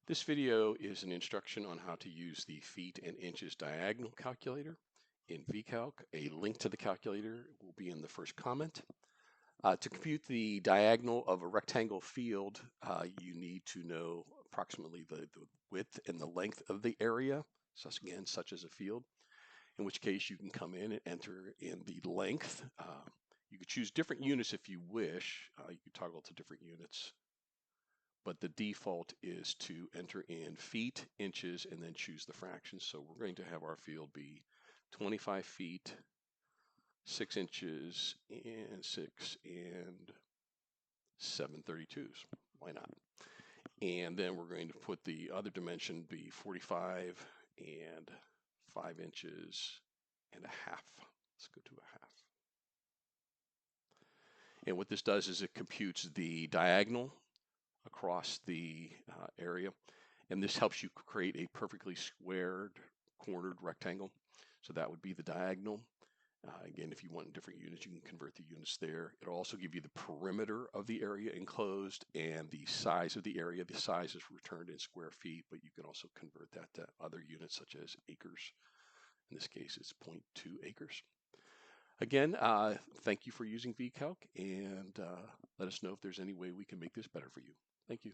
This video is an instruction on how to use the feet and inches diagonal calculator in VCalc. A link to the calculator will be in the first comment. To compute the diagonal of a rectangle field, you need to know approximately the width and the length of the area, such as a field, in which case you can come in and enter in the length. You could choose different units if you wish. You can toggle to different units, but the default is to enter in feet, inches, and then choose the fractions. So we're going to have our field be 25 feet, 6 inches, and 6 and 7/32s. Why not? And then we're going to put the other dimension be 45 and 5 inches and a half. Let's go to a half. And what this does is it computes the diagonal across the area, and this helps you create a perfectly squared cornered rectangle. So that would be the diagonal. Again, if you want different units, you can convert the units there. It'll also give you the perimeter of the area enclosed and the size of the area. The size is returned in square feet, but you can also convert that to other units such as acres. In this case, it's 0.2 acres. Again, thank you for using VCalc, and let us know if there's any way we can make this better for you. Thank you.